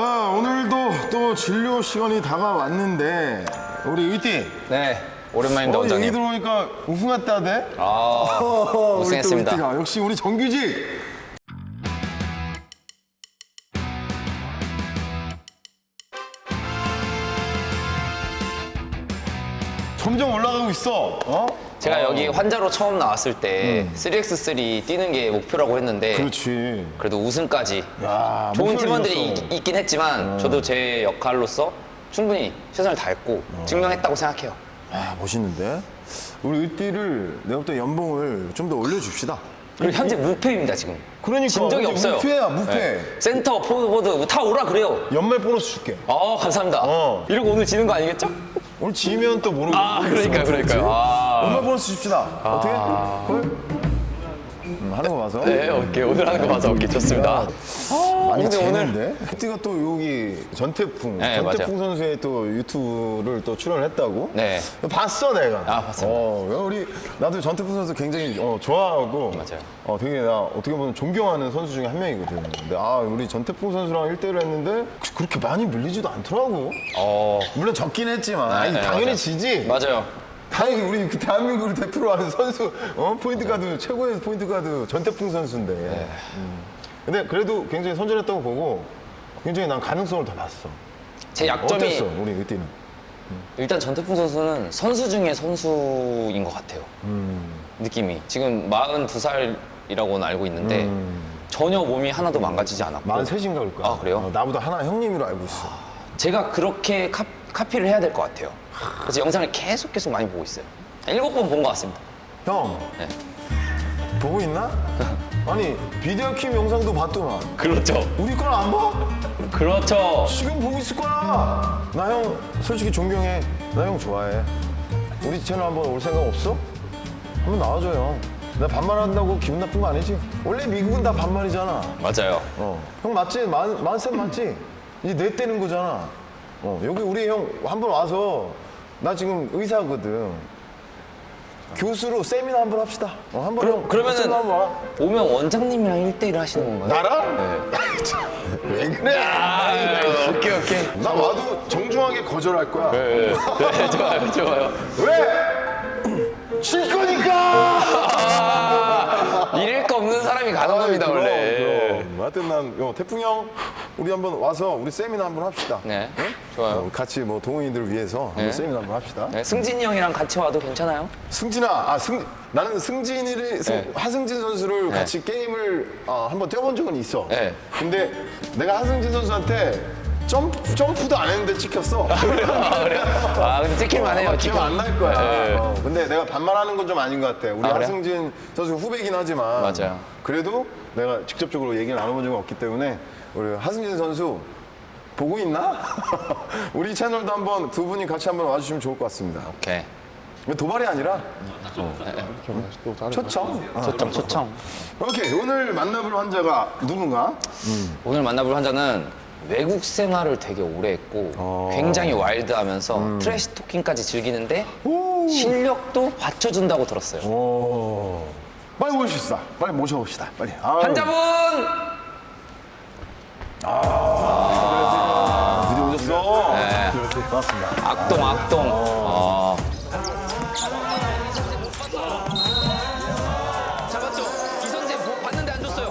오늘도 또 진료 시간이 다가왔는데 우리 의띠. 네, 오랜만입니다, 원장님. 얘기 들어보니까 우승했다대? 우승했습니다. 우리 또 의띠가 역시 우리 정규직. 점점 올라가고 있어. 제가 여기 환자로 처음 나왔을 때 3x3 뛰는 게 목표라고 했는데 그렇지. 그래도 우승까지 야, 좋은 목표를 팀원들이 이뤘어. 있긴 했지만 저도 제 역할로서 충분히 최선을 다했고 증명했다고 생각해요. 아, 멋있는데? 우리 의띠를 내가 볼 때 연봉을 좀 더 올려줍시다. 그리고 현재 무패입니다, 지금. 그러니까 진 적이 없어요. 무패야, 무패. 네. 센터, 포워드 다 오라 그래요. 연말 보너스 줄게. 감사합니다. 이러고 오늘 지는 거 아니겠죠? 오늘 지면 또 모르고. 그러니까요. 연말 보너스 줍시다. 어떻게? 그래? 하는 거 봐서. 네, 오케이. 오늘 하는 거 봐서 오케이. 좋습니다. 많이 근데 오늘 재는데? 의띠가 또 여기 전태풍. 네, 전태풍 맞아요. 선수의 또 유튜브를 또 출연을 했다고. 네. 봤어, 내가. 봤습니다. 우리, 나도 전태풍 선수 굉장히 좋아하고. 맞아요. 되게 나 어떻게 보면 존경하는 선수 중에 한 명이거든. 근데 우리 전태풍 선수랑 1대1을 했는데 그렇게 많이 밀리지도 않더라고. 물론 졌긴 했지만. 당연히 맞아요. 지지. 맞아요. 다행히 우리 그 대한민국을 대표로 하는 선수, 포인트 가드, 최고의 포인트 가드 전태풍 선수인데. 근데 그래도 굉장히 선전했다고 보고 굉장히 난 가능성을 더 봤어. 제 약점이 어땠어, 우리 의띠는? 일단 전태풍 선수는 선수 중에 선수인 것 같아요. 느낌이. 지금 42살이라고는 알고 있는데 전혀 몸이 하나도 망가지지 않았고 43인가 그럴 거야. 아, 그래요? 나보다 하나 형님으로 알고 있어. 제가 그렇게 카피를 해야 될 것 같아요. 그래서 영상을 계속 많이 보고 있어요. 7번 본 것 같습니다. 형, 네. 보고 있나? 아니, 비디오 킴 영상도 봤더만. 그렇죠. 우리 걸 안 봐? 그렇죠. 지금 보고 있을 거야. 나 형 솔직히 존경해. 나 형 좋아해. 우리 채널 한번 올 생각 없어? 한번 나와줘, 형. 내가 반말한다고 기분 나쁜 거 아니지? 원래 미국은 다 반말이잖아. 맞아요. 형 맞지? 만쌤 맞지? 이제 내 때는 거잖아. 여기 우리 형 한번 와서 나 지금 의사거든. 교수로 세미나 한번 합시다. 한번 그러면은 세미나 한번 와. 오면 원장님이랑 1대1 하시는 건가요? 나랑? 왜 그래? 오케이. 나 와도 정중하게 거절할 거야. 네, 좋아요. 왜? 질 거니까! 잃을 거 없는 사람이 가는 겁니다, 원래. 그럼. 하여튼 난 태풍 형 우리 한번 와서 우리 세미나 한번 합시다. 네, 좋아요. 같이 뭐 동호인들 위해서 한번 세미나 한번 합시다. 네, 승진이 형이랑 같이 와도 괜찮아요? 승진아, 나는 승진이를 하승진 선수를 같이 게임을 한번 뛰어본 적은 있어. 네. 근데 내가 하승진 선수한테 점프도 안 했는데 찍혔어. 그래요? 근데 찍힐만 해요. 기억 안 날 거야. 네. 근데 내가 반말하는 건 좀 아닌 것 같아. 우리 그래요? 하승진 선수 후배긴 하지만. 맞아요. 그래도 내가 직접적으로 얘기를 나눠본 적은 없기 때문에 우리 하승진 선수 보고 있나? 우리 채널도 한번 두 분이 같이 한번 와주시면 좋을 것 같습니다. 오케이. 도발이 아니라 초청. 초청. 오케이, 오늘 만나볼 환자가 누군가? 오늘 만나볼 환자는 외국 생활을 되게 오래 했고 굉장히 와일드하면서 트래시 토킹까지 즐기는데 실력도 받쳐준다고 들었어요. 빨리 모십시다. 빨리 모셔봅시다. 빨리. 환자분! 드디어 오셨어. 네. 반갑습니다. 악동. 잡았죠? 이선재 봤는데 안 줬어요.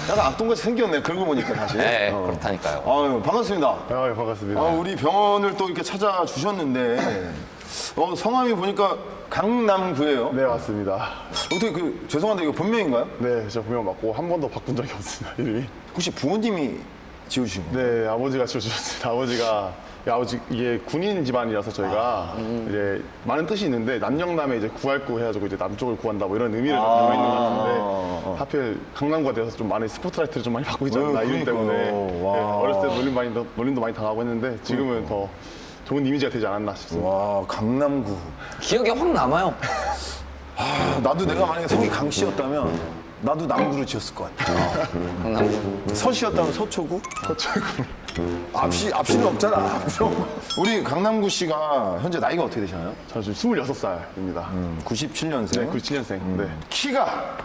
약간 악동같이 생겼네. 그러고 보니까 사실. 네, 그렇다니까요. 아유, 반갑습니다. 반갑습니다. 우리 병원을 또 이렇게 찾아주셨는데 성함이 보니까 강남구예요. 네, 맞습니다. 어떻게 죄송한데 이거 본명인가요? 네, 저 분명 맞고 한 번도 바꾼 적이 없습니다, 이름이. 혹시 부모님이 지어주신 거예요? 네, 아버지가 지어주셨습니다. 아버지 이게 군인 집안이라서 저희가 이제 많은 뜻이 있는데 남영남에 이제 구할구 해가지고 이제 남쪽을 구한다 뭐 이런 의미를 담고 있는 것 같은데 하필 강남구가 되어서 좀 많이 스포트라이트를 좀 많이 받고 있잖아요, 이름 때문에. 그러니까요. 와. 네, 어렸을 때 놀림도 많이 당하고 했는데 지금은 더 좋은 이미지가 되지 않았나 싶습니다. 와, 강남구. 기억에 확 남아요. 나도 내가 만약에 성이 강 씨였다면 나도 남구로 지었을 것 같아. 강남구. 서씨였다면 서초구? 서초구. 앞시는 없잖아. 우리 강남구 씨가 현재 나이가 어떻게 되시나요? 저 지금 26살입니다. 97년생. 네, 97년생. 네. 키가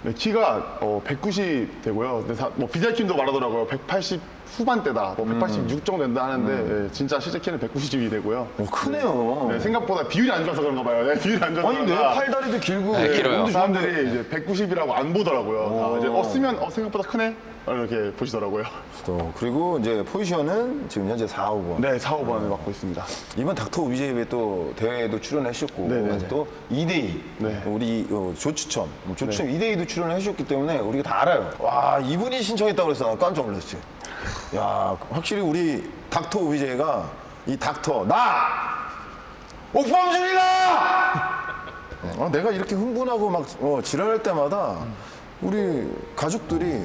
네, 키가 190 되고요. 근데 뭐 비자킴도 말하더라고요. 180 후반대다. 뭐 186 정도 된다 하는데 예, 진짜 실제 키는 192 되고요. 크네요. 네, 생각보다 비율이 안 좋아서 그런가 봐요. 네, 비율이 안 좋아서. 아니, 내 그런가. 팔다리도 길고. 네, 길어요. 몸도 좋은데. 사람들이 이제 190이라고 안 보더라고요. 다 이제 쓰면 생각보다 크네? 이렇게 보시더라고요. 그리고 이제 포지션은 지금 현재 4, 5번. 네, 4, 5번을 맡고 있습니다. 이번 닥터 오비제이에 또 대회에도 출연하셨고 네, 네. 또 2대2 네. 우리 조추첨 2대2도 출연하셨기 때문에 우리가 다 알아요. 와 이분이 신청했다고 그래서 난 깜짝 놀랐지. 야 확실히 우리 닥터 오비제이가 이 닥터 나 옥범준이다. 내가 이렇게 흥분하고 막 지랄할 때마다 우리 가족들이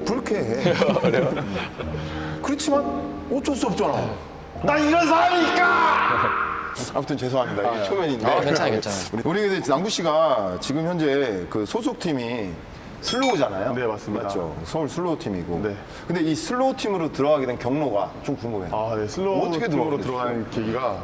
불쾌해. 그렇지만 어쩔 수 없잖아. 난 이런 사람이니까. 아무튼 죄송합니다. 이게 초면인데. 괜찮아요. 우리 남구 씨가 지금 현재 그 소속 팀이 슬로우잖아요. 네, 맞습니다. 맞죠. 서울 슬로우 팀이고. 네. 근데 이 슬로우 팀으로 들어가게 된 경로가 좀 궁금해요. 아, 네. 슬로우 어떻게 팀으로 들어가게 들어가는 계기가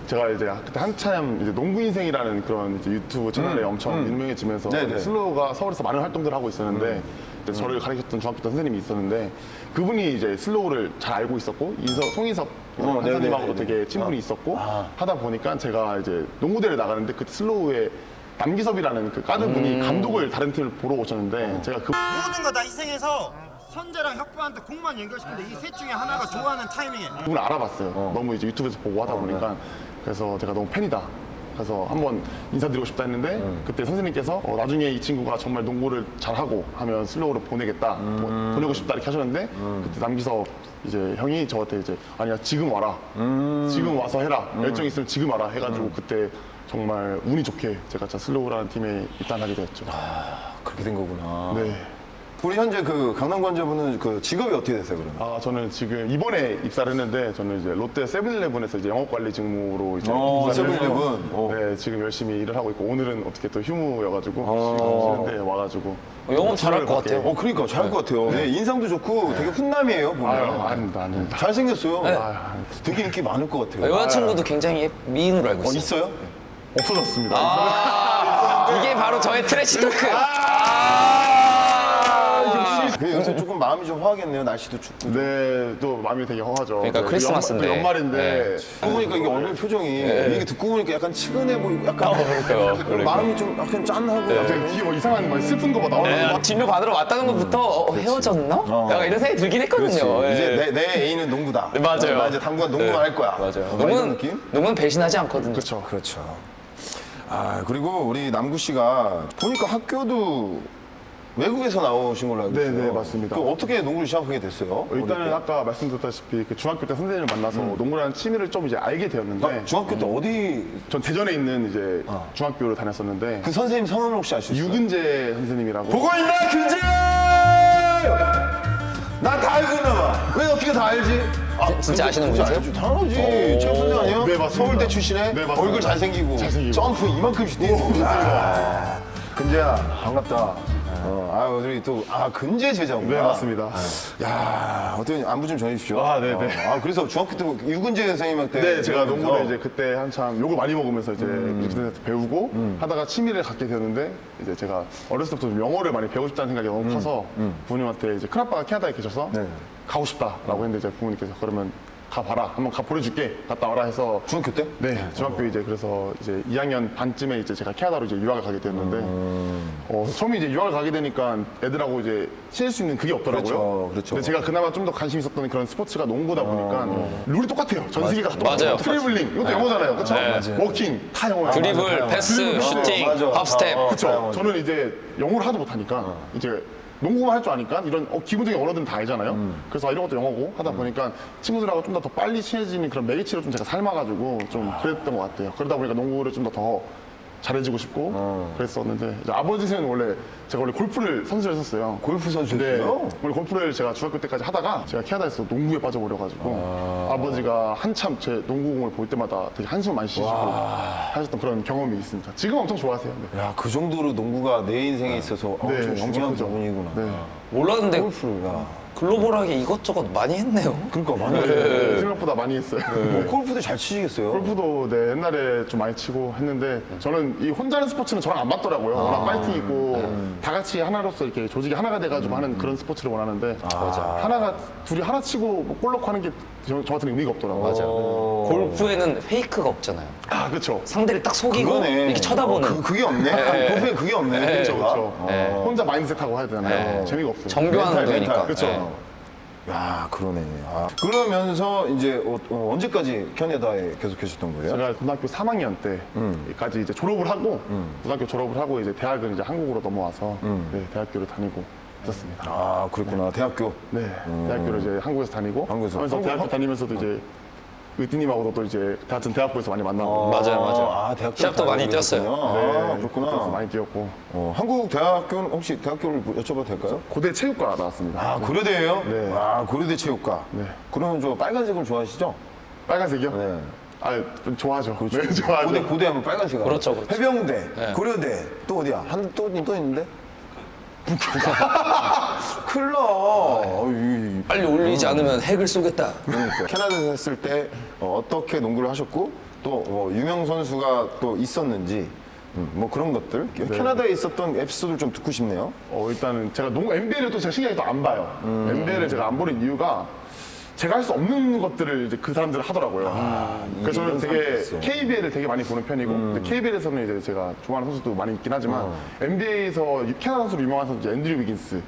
제가 이제 그때 한참 이제 농구 인생이라는 그런 이제 유튜브 채널에 엄청 유명해지면서 네네. 슬로우가 서울에서 많은 활동들을 하고 있었는데 이제 저를 가르쳤던 중학교 때 선생님이 있었는데 그분이 이제 슬로우를 잘 알고 있었고 송인섭 선생님하고도 네네네네. 되게 친분이 있었고 하다 보니까 제가 이제 농구대를 나가는데 그 슬로우에 남기섭이라는 그 가드분이 감독을 다른 팀을 보러 오셨는데 제가 그 모든 거 다 희생해서 선재랑 혁보한테 공만 연결시키는데 이 셋 중에 하나가 좋아하는 타이밍에 그분을 알아봤어요. 너무 이제 유튜브에서 보고 하다 보니까 그래서 제가 너무 팬이다. 그래서 한번 인사드리고 싶다 했는데 그때 선생님께서 나중에 이 친구가 정말 농구를 잘하고 하면 슬로우로 보내겠다, 보내고 싶다 이렇게 하셨는데 그때 남기섭 이제 형이 저한테 이제 아니야 지금 와라, 지금 와서 해라, 열정 있으면 지금 와라 해가지고 그때 정말 운이 좋게 제가 진짜 슬로우라는 팀에 입단하게 되었죠. 그렇게 된 거구나. 네. 우리 현재 그 강남관자분은 그 직업이 어떻게 되세요, 그러면? 아, 저는 지금 이번에 입사를 했는데 저는 이제 롯데 세븐일레븐에서 이제 영업관리 직무로 이제 입사를 해서 세븐일레븐. 네, 지금 열심히 일을 하고 있고 오늘은 어떻게 또 휴무여가지고 쉬는데 와가지고 영업 잘할 것 같아요. 그러니까 잘할 것 같아요. 네, 인상도 좋고 되게 훈남이에요, 보면. 아닙니다. 잘생겼어요. 되게 인기 많을 것 같아요. 여자친구도 굉장히 미인으로 알고 있어요. 있어요? 없어졌습니다. 이게 바로 저의 트래시 토크. 그 요새 조금 마음이 좀 허하겠네요. 날씨도 춥고. 네, 또 마음이 되게 허하죠. 그러니까 네, 크리스마스인데. 연말인데 듣고 보니까 이게 얼굴 표정이 이게 듣고 보니까 약간 치근해 보이고 약간 마음이 좀 약간 짠하고 되게 뒤에 뭐 이상한 막 슬픈 거 막 나오는 진료 받으러 왔다는 것부터 헤어졌나? 약간 이런 생각이 들긴 했거든요. 예. 이제 내 애인은 농구다. 맞아요. 나 이제 당분간 농구만 할 거야. 맞아요. 뭐 이런 느낌? 농구는 배신하지 않거든요. 그렇죠. 그렇죠. 그리고 우리 남구 씨가 보니까 학교도 외국에서 나오신 걸로 알고 있어요. 네, 맞습니다. 그 어떻게 농구를 시작하게 됐어요? 일단은 아까 말씀드렸다시피 그 중학교 때 선생님을 만나서 농구라는 취미를 좀 이제 알게 되었는데 중학교 때 어디 전 대전에 있는 이제 중학교를 다녔었는데 그 선생님 성함을 혹시 알 수 있어요? 유근재 선생님이라고 보고 있나 근재! 나 다 알고 있나 봐. 왜 어떻게 다 알지? 진짜 아시는 분이세요? 알죠. 당연하지. 체육 선생 아니에요? 네, 맞습니다. 서울대 출신에 네, 맞습니다. 얼굴 잘생기고 점프 이만큼씩 뛰고. 근재야 반갑다. 우리 또 근재 제자구나. 네, 맞습니다. 야, 어떻게 안부 좀 전해주십시오. 네네. 그래서 중학교 때 유근재 선생님한테. 네, 제가 농구를 이제 그때 한참 욕을 많이 먹으면서 이제 유근재한테 배우고 하다가 취미를 갖게 되었는데 이제 제가 어렸을 때부터 영어를 많이 배우고 싶다는 생각이 너무 커서 부모님한테 이제 큰아빠가 캐나다에 계셔서 네. 가고 싶다라고 했는데 이제 부모님께서 그러면 가봐라. 한번 가 보내줄게. 갔다 와라 해서 중학교 때? 네, 중학교 이제 그래서 이제 2학년 반쯤에 이제 제가 캐나다로 이제 유학을 가게 되었는데 처음에 이제 유학을 가게 되니까 애들하고 이제 친해질 수 있는 그게 없더라고요. 그렇죠. 근데 제가 그나마 좀 더 관심 있었던 그런 스포츠가 농구다 보니까 룰이 똑같아요. 전 세계가 다 똑같아요. 맞아요. 트리블링 이것도 영어잖아요. 그렇죠? 워킹 다 영어예요. 드리블, 패스, 슈팅, 합스텝. 그렇죠. 저는 이제 영어를 하도 못하니까 이제 농구만 할 줄 아니까 이런 기본적인 언어들은 다 알잖아요. 그래서 이런 것도 영어고 하다 보니까 친구들하고 좀 더 빨리 친해지는 그런 매개체로 좀 제가 삶아가지고 좀 그랬던 것 같아요. 그러다 보니까 농구를 좀 더 잘해지고 싶고 그랬었는데 이제 아버지는 원래 제가 원래 골프를 선수를 했었어요. 골프 선수였어요? 네. 원래 골프를 제가 중학교 때까지 하다가 제가 캐나다에서 농구에 빠져버려가지고 아버지가 한참 제 농구공을 볼 때마다 되게 한숨 많이 쉬시고 하셨던 그런 경험이 있습니다. 지금 엄청 좋아하세요. 네. 야, 그 정도로 농구가 내 인생에 있어서 네, 좀 중요한 크죠. 부분이구나. 네. 몰랐는데 골프가. 글로벌하게 이것저것 많이 했네요. 그러니까 많이. 생각보다 많이 했어요. 골프도 잘 치시겠어요? 골프도 네, 옛날에 좀 많이 치고 했는데 저는 이 혼자 하는 스포츠는 저랑 안 맞더라고요. 워낙 파이팅 있고 다 같이 하나로서 이렇게 조직이 하나가 돼가지고 하는 그런 스포츠를 원하는데 하나가 둘이 하나 치고 뭐골 넣고 하는 게 저 같은 의미가 없더라고요. 맞아요. 골프에는 페이크가 없잖아요. 아 그렇죠. 상대를 딱 속이고 그거네. 이렇게 쳐다보는. 그게 없네. 골프에 그게 없네. 그렇죠, 그렇죠. 네. 혼자 마인드셋하고 해야 되잖아요. 재미가 없어요. 정교한 멘탈, 운동이니까. 멘탈. 그렇죠. 야, 그러네. 그러면서 이제 언제까지 캐나다에 계속 계셨던 거예요? 제가 고등학교 3학년 때까지 이제 졸업을 하고 고등학교 졸업을 하고 이제 대학은 이제 한국으로 넘어와서 네, 대학교를 다니고 있었습니다. 아, 그랬구나. 대학교. 네, 대학교를 이제 한국에서 다니고 한국에서. 하면서 대학교 다니면서도 이제 의띠님하고도 또 이제 같은 대학부에서 많이 만나고 맞아요, 맞아요. 아, 대학교 시합도 많이 계셨구나. 뛰었어요. 아, 그래서 그렇구나. 많이 뛰었고 한국 대학교는 혹시 대학교를 여쭤봐도 될까요? 고대 체육과 나왔습니다. 아, 고려대예요? 네. 아, 고려대 체육과. 네. 그러면 저 빨간색을 좋아하시죠? 빨간색이요? 네. 아, 좀 좋아하죠. 네, 좋아하죠. 고대 하면 빨간색. 그렇죠, 그렇죠. 해병대, 네. 고려대, 또 어디야? 또 있는데? 큰일 나. 어이, 빨리 올리지 않으면 핵을 쏘겠다. 그러니까. 캐나다에서 했을 때 어떻게 농구를 하셨고 또 유명 선수가 또 있었는지 뭐 그런 것들 캐나다에 있었던 에피소드를 좀 듣고 싶네요. 일단은 제가 NBA를 또 제가 신기하게 또 안 봐요. NBA를 제가 안 보는 이유가 제가 할 수 없는 것들을 이제 그 사람들은 하더라고요. 그래서 저는 이런 되게 사람도 있어. KBL을 되게 많이 보는 편이고, 근데 KBL에서는 이제 제가 좋아하는 선수도 많이 있긴 하지만, NBA에서 캐나다 선수로 유명한 선수 이제 앤드류 위긴스.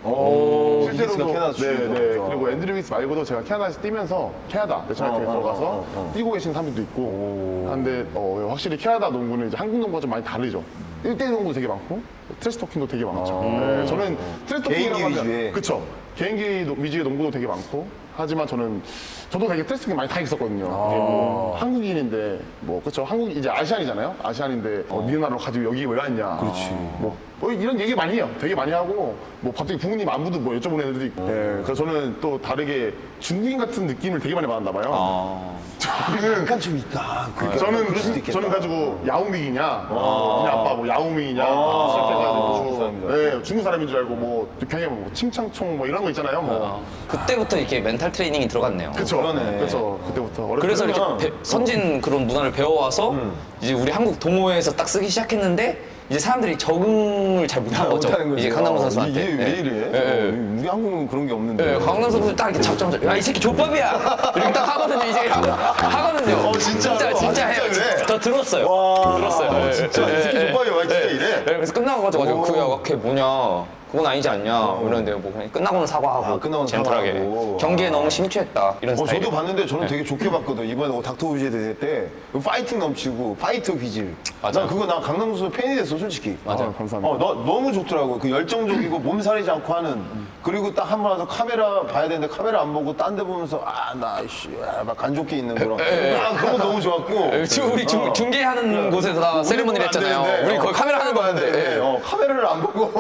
위긴스가 캐나다 출신이죠. 네. 그리고 앤드류 위긴스 말고도 제가 캐나다에서 뛰면서 캐나다 내셔널팀에 들어가서 뛰고 계신 사람들도 있고, 한데 확실히 캐나다 농구는 이제 한국 농구가 좀 많이 다르죠. 1대1 농구도 되게 많고, 트래시 토킹도 되게 많죠. 네, 저는 트래시 토킹이라고 개인기 위주의. 하면, 그쵸. 개인기 위주의 농구도 되게 많고, 하지만 저도 되게 스트레스 많이 다 있었거든요. 이게 뭐 한국인인데 뭐 그렇죠. 한국 이제 아시안이잖아요. 아시안인데 네 나라로 가지고 여기 왜 왔냐. 그렇지. 뭐 이런 얘기 많이 해요. 되게 많이 하고 뭐 갑자기 부모님 안부도 뭐 여쭤보는 애들도 있고. 예, 그래서 저는 또 다르게 중국인 같은 느낌을 되게 많이 받았나 봐요. 저는 약간 좀 있다. 저는 가지고 야오밍이냐, 니네 아빠 뭐 야오밍이냐 시작해가지고 중국 사람인 줄 알고 뭐 평에 뭐 칭창총 뭐 이런 거 있잖아요. 뭐 그때부터 이렇게 멘탈 트레이닝이 들어갔네요. 그쵸. 그래서 그때부터 어렸을 그래서 때는 이렇게 선진 그런 문화를 배워와서 이제 우리 한국 동호회에서 딱 쓰기 시작했는데 이제 사람들이 적응을 잘 못한 거죠. 못하는 거지. 이제 강남구 선수한테. 이게 왜 이래? 우리 한국은 그런 게 없는데. 네, 강남 선수 딱 이렇게 잡자마자 야 이 새끼 족밥이야 이렇게 딱 하거든요. 이제 하거든요. 진짜로? 진짜 아, 해요. 진짜 그래? 저 들었어요. 와, 진짜 이 새끼 족박이 와 진짜 이래. 네, 그래서 끝나가지고 그게 뭐냐 그건 아니지 않냐 이러는데 뭐 그냥 끝나고는 사과하고 끝나고는 젠틀하게 사과하고. 경기에 너무 심취했다 이런 스타일. 저도 봤는데 저는 되게 좋게 봤거든. 이번에 닥터 오비제 대회 때 파이팅 넘치고 파이터 기질. 맞아. 나 그거 나 강남구 선수 팬이 됐어 솔직히. 맞아. 감사합니다. 너무 좋더라고. 그 열정적이고 몸살이지 않고 하는. 그리고 딱 한 번 와서 카메라 봐야 되는데 카메라 안 보고 딴 데 보면서 막 간좋게 있는 그런. 그런 거 너무 좋았고. 지금 우리 중계하는 곳에서 다 세레머니를 했잖아요. 우리 거기 카메라 하는 거 봤는데. 카메라를 안 보고.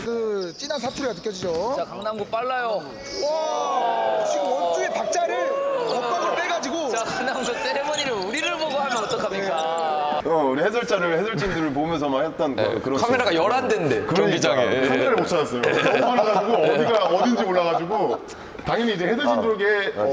그 진한 사투리가 느껴지죠. 자 강남구 빨라요. 지금 원주의 박자를 엇박을 빼가지고 자 강남구 세레머니를 우리를 보고 하면 어떡합니까? 우리 해설진들을 보면서 막 했던 그런. 카메라가 11대인데 경기장에. 카메라를 못 찾았어요. 너무 많아가지고 어디가 어딘지 몰라가지고 당연히 이제 해설진 쪽에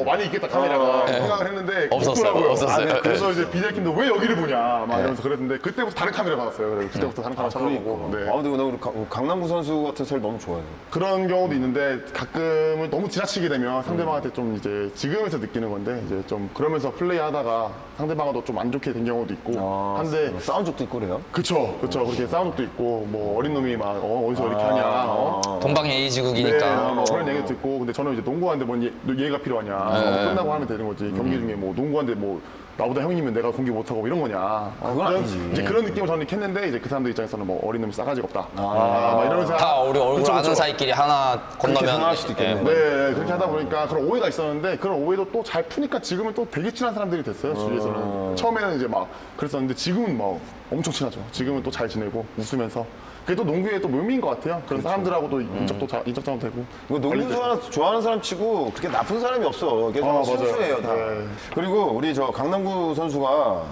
많이 있겠다 카메라가 생각을 했는데 없었어요. 없더라고요. 없었어요. 그래서 이제 비디오팀도 왜 여기를 보냐 막 이러면서 그랬는데 그때부터 다른 카메라 받았어요. 그래서 그때부터 다른 카메라 찾아보고. 네. 근데 나 우리 강남구 선수 같은 스타일 너무 좋아해요. 그런 경우도 있는데 가끔은 너무 지나치게 되면 상대방한테 좀 이제 지금에서 느끼는 건데 이제 좀 그러면서 플레이하다가 상대방도 좀 안 좋게 된 경우도 있고 한데 싸운 적도 있고 그래요? 그쵸 그렇게 싸운 적도 있고 뭐 어린 놈이 막 어디서 이렇게 하냐 동방의 네, A지국이니까. 뭐 그런 얘기도 듣고 근데 저는 이제 농구하는데 뭔 얘가 필요하냐 끝나고 하면 되는 거지 경기 중에 뭐 농구하는데 뭐 나보다 형님은 내가 공개 못하고 뭐 이런 거냐 그건 아니지. 이제 그런 느낌을 저는 했는데 이제 그 사람들 입장에서는 뭐 어린 놈이 싸가지가 없다 막 이러면서 다 우리 얼굴 그쵸, 아는 그쵸. 사이끼리 하나 그렇게 건너면 생각할 수도 있겠네. 네, 그렇게 하다 보니까 그런 오해가 있었는데 그런 오해도 또 잘 푸니까 지금은 또 되게 친한 사람들이 됐어요 주위에서는 처음에는 이제 막 그랬었는데 지금은 막 엄청 친하죠 지금은 또 잘 지내고 웃으면서 그게 또 농구의 또 묘미인 것 같아요 그런 사람들하고도 인적도 되고 농구 좋아하는 사람 치고 그렇게 나쁜 사람이 없어. 계속 맞아요. 순수해요 다. 네. 그리고 우리 저 강남구 선수가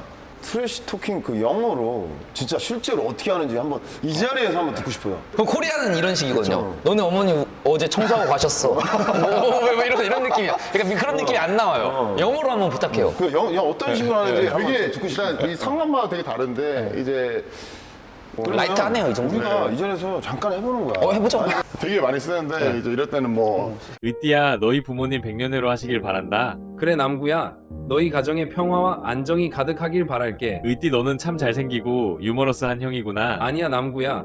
트래시 토킹 그 영어로 진짜 실제로 어떻게 하는지 한번 이 자리에서 한번 듣고 싶어요. 그 코리아는 이런 식이거든요. 너네 어머니 어제 청소하고 가셨어. 뭐 이런 느낌이야. 그러니까 그런 느낌이 안 나와요. 영어로 한번 부탁해요. 그 어떤 식으로 하는지 한번 되게 듣고 싶어요. 일단 이 상황마다 되게 다른데 이제 라이트하네요, 이 정도. 우리가 이 자리에서 잠깐 해보는 거야. 해보자. 되게 많이 쓰는데 이제 이럴 때는 뭐 의띠야, 너희 부모님 100년회로 하시길 바란다. 그래 남구야, 너희 가정에 평화와 안정이 가득하길 바랄게. 의띠 너는 참 잘생기고 유머러스한 형이구나. 아니야 남구야,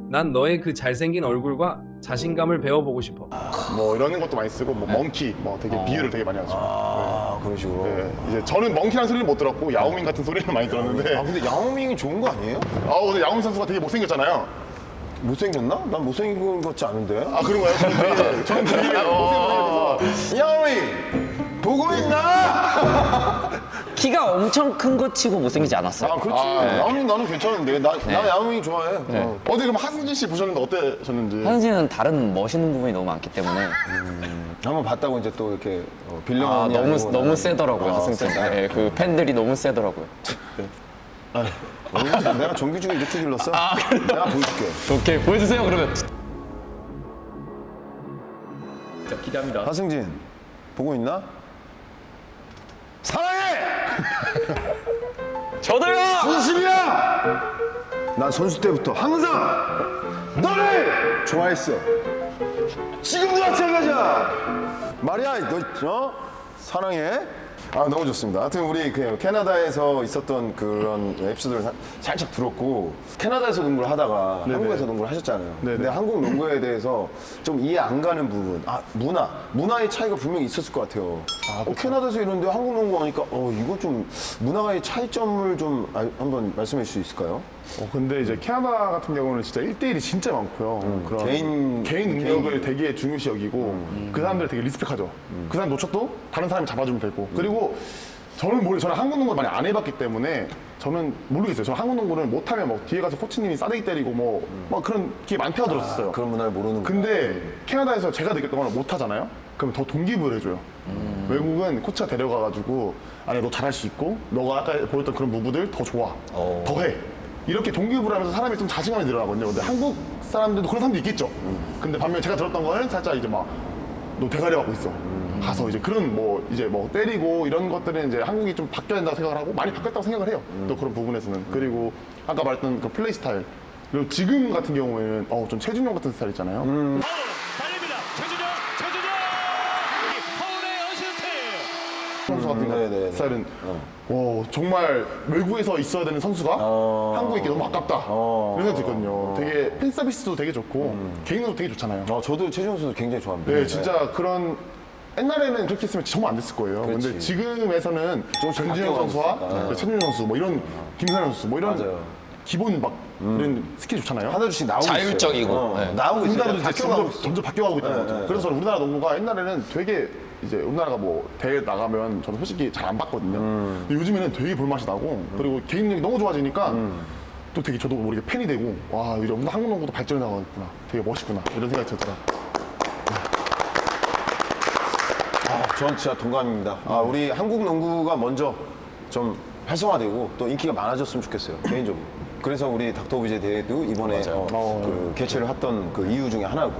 난 너의 그 잘생긴 얼굴과 자신감을 배워보고 싶어. 뭐 이런 것도 많이 쓰고 뭐 멍키 뭐 되게 비유를 되게 많이 하죠. 아, 그런 식으로. 네. 이제 저는 멍키라는 소리를 못 들었고 야오밍 같은 소리를 많이 들었는데 아, 근데 야오밍이 좋은 거 아니에요? 근데 야오밍 선수가 되게 못생겼잖아요. 못생겼나? 난 못생긴 것 같지 않은데. 아 그런가요? 저는 되게 못생겨서 야오밍! 보고 있나? 키가 엄청 큰 거 치고 못생기지 않았어요. 아, 그렇지. 야오밍 나는 괜찮은데. 나 야오밍 좋아해. 어제 그럼 하승진 씨 보셨는데 어떠셨는지? 하승진은 다른 멋있는 부분이 너무 많기 때문에 한번 봤다고 이제 또 이렇게 빌려먹는 너무 세더라고요, 하승진. 네, 그 팬들이 너무 세더라고요. 내가 정규직을 이렇게 길렀어? 내가 보여줄게. 오케이, 보여주세요, 그러면. 기대합니다. 하승진, 보고 있나? 사랑해! 저도요! 진심이야! 난 선수 때부터 항상 너를 좋아했어. 지금도 마찬가지야. 말이야, 너 사랑해. 아, 너무 좋습니다. 하여튼 우리 그 캐나다에서 있었던 그런 에피소드를 살짝 들었고, 캐나다에서 농구를 하다가 한국에서 농구를 하셨잖아요. 근데 한국 농구에 대해서 좀 이해 안 가는 부분, 문화의 차이가 분명히 있었을 것 같아요. 캐나다에서 이런데 한국 농구 하니까 이거 좀 문화의 차이점을 좀 한번 말씀해 주실 수 있을까요? 근데 이제 캐나다 같은 경우는 진짜 1대1이 진짜 많고요. 그런 개인 능력을 되게 중요시 여기고 그 사람들 되게 리스펙하죠. 그 사람 놓쳤도 다른 사람이 잡아주면 되고. 그리고 저는 한국 농구를 많이 안 해봤기 때문에 저는 모르겠어요. 저는 한국 농구를 못하면 막 뒤에 가서 코치님이 싸대기 때리고 막 그런 게 많다고 들었었어요. 그런 문화를 모르는 근데 캐나다에서 제가 느꼈던 건 못하잖아요? 그럼 더 동기부여를 해줘요. 외국은 코치가 데려가가지고 아니 너 잘할 수 있고 너가 아까 보였던 그런 무브들 더 좋아. 더 해. 이렇게 동기부여를 하면서 사람이 좀 자신감이 늘어나거든요. 근데 한국 사람들도 그런 사람도 있겠죠. 근데 반면에 제가 들었던 거는 살짝 이제 막 너 대가리 갖고 있어. 가서 이제 그런 이제 때리고 이런 것들은 이제 한국이 좀 바뀌어야 된다고 생각을 하고 많이 바뀌었다고 생각을 해요. 또 그런 부분에서는. 그리고 아까 말했던 그 플레이 스타일. 그리고 지금 같은 경우에는 좀 최준용 같은 스타일 있잖아요. 달립니다. 최준영. 파울의 어시스트. 선수 같은 스타일은 정말 외국에서 있어야 되는 선수가 한국에 있기 너무 아깝다. 그런 생각이 들거든요. 되게 팬 서비스도 되게 좋고 개인으로 되게 좋잖아요. 저도 최준용 선수 굉장히 좋아합니다. 네, 진짜 그런 옛날에는 그렇게 했으면 정말 안 됐을 거예요. 그렇지. 근데 지금에서는 조금씩 전진영 선수와 바뀌어가고 최준용 선수 이런 김선현 선수 이런 맞아요. 기본 이런 스킬이 좋잖아요. 하나둘씩 나오고 자율적이고. 있어요. 네. 나오고 있어요. 우리나라도 이제 바뀌어가고 있어요. 점점 바뀌어가고 있다는 거죠. 그래서 저는 우리나라 농구가 옛날에는 되게 이제 우리나라가 대회 나가면 저는 솔직히 잘 안 봤거든요. 근데 요즘에는 되게 볼맛이 나고 그리고 개인 능력이 너무 좋아지니까 또 되게 저도 모르게 팬이 되고 와 이제 한국 농구도 발전해 나가겠구나. 되게 멋있구나 이런 생각이 들더라고요. 전 진짜 동감입니다. 우리 한국 농구가 먼저 좀 활성화되고 또 인기가 많아졌으면 좋겠어요. 개인적으로. 그래서 우리 닥터 오브제 대회도 이번에 그 개최를 했던 그 이유 중에 하나고.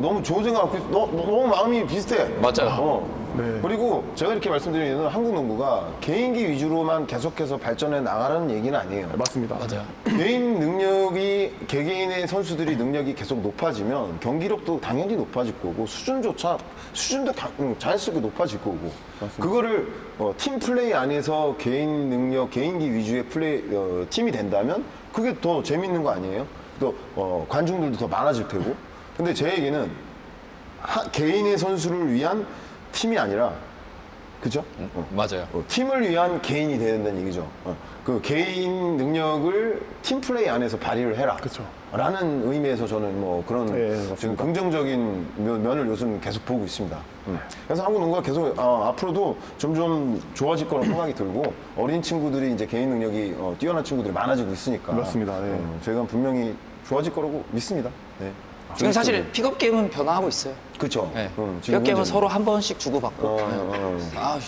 너무 좋은 생각. 너무 마음이 비슷해. 맞아요. 그리고 제가 이렇게 말씀드리는 건 한국 농구가 개인기 위주로만 계속해서 발전해 나가는 얘기는 아니에요. 맞습니다. 맞아요. 개인 능력이 개개인의 선수들이 능력이 계속 높아지면 경기력도 당연히 높아질 거고 수준도 자연스럽게 높아질 거고 그거를 팀 플레이 안에서 개인 능력, 개인기 위주의 팀이 된다면 그게 더 재밌는 거 아니에요? 또 관중들도 더 많아질 테고. 근데 제 얘기는 개인의 선수를 위한 팀이 아니라 그죠? 맞아요. 팀을 위한 개인이 돼야 된다는 얘기죠. 그 개인 능력을 팀 플레이 안에서 발휘를 해라. 그쵸. 라는 의미에서 저는 그런 맞습니다. 지금 긍정적인 면을 요즘 계속 보고 있습니다. 그래서 한국 농구가 계속 앞으로도 점점 좋아질 거라고 생각이 들고 어린 친구들이 이제 개인 능력이 뛰어난 친구들이 많아지고 있으니까. 맞습니다. 네. 저희가 분명히 좋아질 거라고 믿습니다. 네. 지금 사실 픽업 게임은 변화하고 있어요. 그렇죠. 네. 픽업 게임은 서로 한 번씩 주고받고.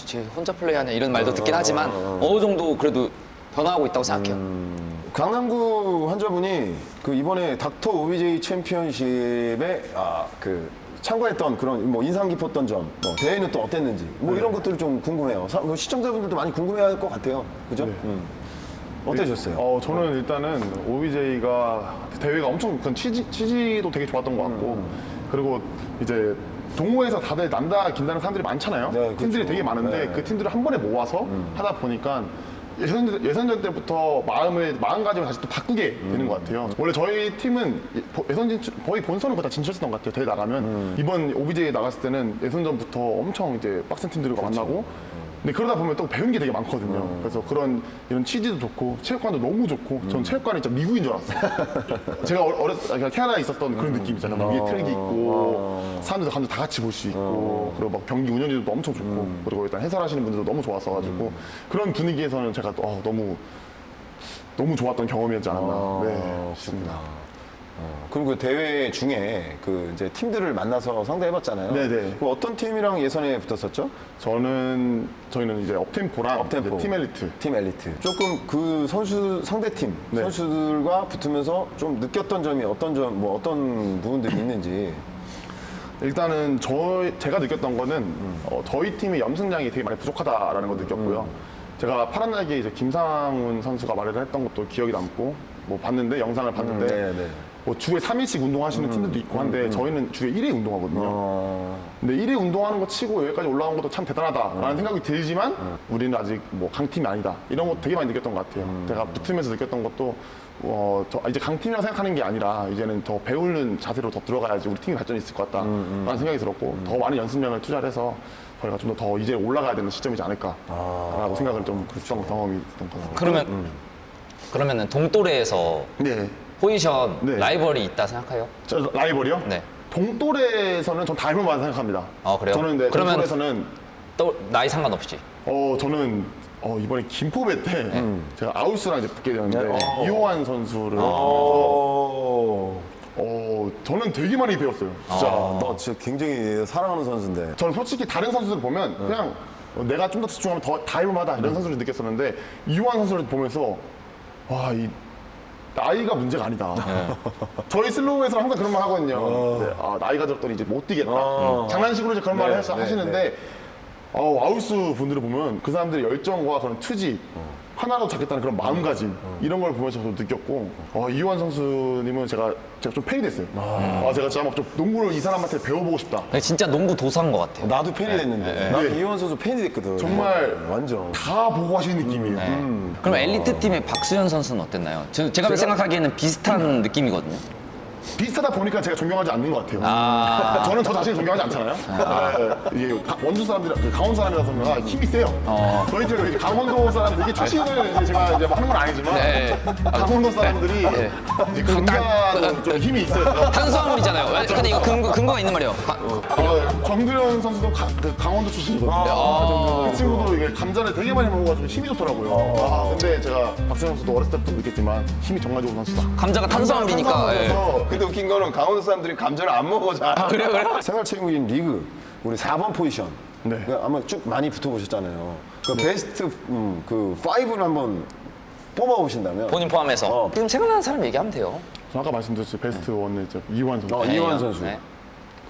쟤 혼자 플레이하냐 이런 말도 듣긴 하지만 어느 정도 그래도 변화하고 있다고 생각해요. 강남구 환자분이 그 이번에 닥터 오비제이 챔피언십에 참가했던 그런 뭐 인상 깊었던 점, 뭐 대회는 또 어땠는지 뭐 이런 것들을 좀 궁금해요. 뭐 시청자분들도 많이 궁금해할 것 같아요. 그죠? 어떠셨어요? 저는 일단은 OBJ가 대회가 엄청 큰 취지도 되게 좋았던 것 같고 그리고 이제 동호회에서 다들 난다 긴다는 사람들이 많잖아요. 네, 그렇죠. 팀들이 되게 많은데 네. 그 팀들을 한 번에 모아서 하다 보니까 예선전 때부터 마음가짐을 다시 또 바꾸게 되는 것 같아요. 원래 저희 팀은 예선전 거의 본선을 거의 다 진출했었던 것 같아요. 대회 나가면 이번 OBJ 나갔을 때는 예선전부터 엄청 이제 빡센 팀들과 만나고. 근데 그러다 보면 또 배운 게 되게 많거든요. 그래서 이런 취지도 좋고 체육관도 너무 좋고 전 체육관이 진짜 미국인 줄 알았어요. 제가 그냥 캐나다에 있었던 그런 느낌 있잖아요. 위에 트랙이 있고 사람들도 감독 다 같이 볼 수 있고 그리고 막 경기 운영진도 엄청 좋고 그리고 일단 해설하시는 분들도 너무 좋았어가지고 그런 분위기에서는 제가 또 너무 좋았던 경험이었지 않았나. 네, 싶습니다. 그리고 그 대회 중에 그 이제 팀들을 만나서 상대해봤잖아요. 네네. 그 어떤 팀이랑 예선에 붙었었죠? 저희는 이제 업템포랑 업템포. 팀 엘리트. 팀 엘리트. 조금 그 상대팀 네. 선수들과 붙으면서 좀 느꼈던 점이 어떤 부분들이 있는지. 일단은 제가 느꼈던 거는 저희 팀의 연승량이 되게 많이 부족하다라는 걸 느꼈고요. 제가 파란 날개 이제 김상훈 선수가 말을 했던 것도 기억이 남고 뭐 봤는데 영상을 봤는데 네. 뭐 주에 3일씩 운동하시는 팀들도 있고 한데 저희는 주에 1회 운동하거든요. 근데 1회 운동하는 거 치고 여기까지 올라온 것도 참 대단하다라는 생각이 들지만 우리는 아직 뭐 강팀이 아니다. 이런 거 되게 많이 느꼈던 것 같아요. 제가 붙으면서 느꼈던 것도 이제 강팀이라고 생각하는 게 아니라 이제는 더 배우는 자세로 더 들어가야지 우리 팀이 발전이 있을 것 같다라는 생각이 들었고 더 많은 연습량을 투자를 해서 저희가 좀 더 이제 올라가야 되는 시점이지 않을까라고 생각을 좀 했던 경험이 있던 것 같아요. 그러면은 동또래에서 네. 포지션 네. 라이벌이 있다 생각해요? 저 라이벌이요? 네. 동또래에서는 전 다 해볼만 생각합니다. 아, 그래요? 저는 네, 그러면- 동또래에서는 또 나이 상관없이. 저는 이번에 김포배 때 제가 아우스랑 이제 붙게 되는데 네. 이호환 선수를 저는 되게 많이 배웠어요. 진짜 너 진짜 굉장히 사랑하는 선수인데. 저는 솔직히 다른 선수들 보면 그냥 내가 좀 더 집중하면 다 해볼만하다 이런 선수를 느꼈었는데 이호환 선수를 보면서 이 나이가 문제가 아니다. 저희 슬로우에서 항상 그런 말 하거든요. 네, 나이가 들었더니 이제 못 뛰겠다. 장난식으로 이제 그런 말을 하시는데 아우스 분들을 보면 그 사람들의 열정과 그런 투지 하나로 잡겠다는 그런 마음가짐 이런 걸 보면서 저도 느꼈고 이호환 선수님은 제가 좀 팬이 됐어요. 제가 진짜 좀 농구를 이 사람한테 배워보고 싶다. 진짜 농구 도사인 것 같아요. 나도 팬이 됐는데. 나도 네. 이호환 선수 팬이 됐거든. 정말 완전. 다 보고 하시는 느낌이에요. 그럼 엘리트 팀의 박수현 선수는 어땠나요? 제가 생각하기에는 비슷한 느낌이거든요. 비슷하다 보니까 제가 존경하지 않는 것 같아요. 저는 저 자신을 존경하지 않잖아요. 이게 원주 사람들, 강원 사람이라서 그런가 힘이 세요. 저희 쪽에 이제 강원도 사람들, 이게 출신을 이제 제가 이제 하는 건 아니지만 네. 강원도 사람들이 이제 강자도 좀 힘이 있어요. 탄수화물이잖아요. 근데 이거 근거가 있는 말이에요. 정두현 선수도 강원도 출신이거든요. 그 친구도 이게 감자를 되게 많이 먹어가지고 힘이 좋더라고요. 근데 제가 박수영 선수도 어렸을 때부터 느꼈지만 힘이 정말 좋은 선수다. 감자가 탄수화물이니까. 예. 근데 웃긴 거는 강원도 사람들이 감자를 안 먹어 잘. 그래요? 생활체육인 리그 우리 4번 포지션. 네. 그러니까 아마 쭉 많이 붙어보셨잖아요. 그 베스트 그 5를 한번 뽑아보신다면. 본인 포함해서. 지금 생각나는 사람 얘기하면 돼요. 저 아까 말씀드렸죠. 베스트 원은 이제 이호환 선수. 이호환 선수. 네.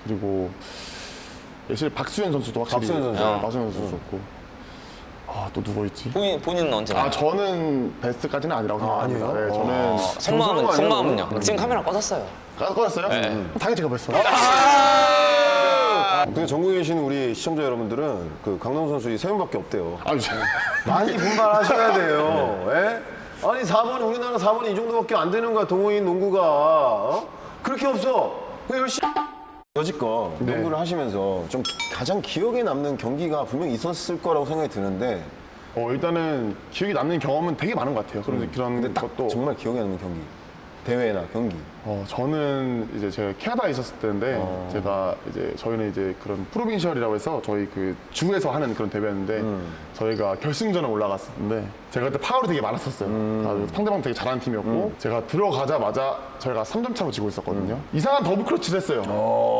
그리고 예실 박수현 선수도 확실히 박수현 선수. 박수현 선수 좋고. 또 누구 있지? 본인은 언제나. 저는 베스트까지는 아니라고 생각합니다. 아니에요? 네, 저는 속마음은요? 지금 카메라 꺼졌어요. 꺼졌어요? 당연히 제가 베스트. 근데 전국에 계신 우리 시청자 여러분들은 그 강남 선수 이 3명밖에 없대요. 저- 많이 분발하셔야 돼요. 예? 아니 4번이 우리나라 4번이 이 정도밖에 안 되는 거야 동호인 농구가. 그렇게 없어. 그 열심히 여지껏 농구를 하시면서 좀 가장 기억에 남는 경기가 분명히 있었을 거라고 생각이 드는데 일단은 기억에 남는 경험은 되게 많은 것 같아요. 그런 근데 딱 것도 정말 기억에 남는 경기 대회나 경기 저는 이제 제가 캐나다에 있었을 때인데 제가 이제 저희는 이제 그런 프로빈셜이라고 해서 저희 그 주에서 하는 그런 대회였는데 저희가 결승전에 올라갔었는데 제가 그때 파울이 되게 많았었어요. 상대방 되게 잘하는 팀이었고 제가 들어가자마자 저희가 3점 차로 지고 있었거든요. 이상한 더블 클러치를 했어요.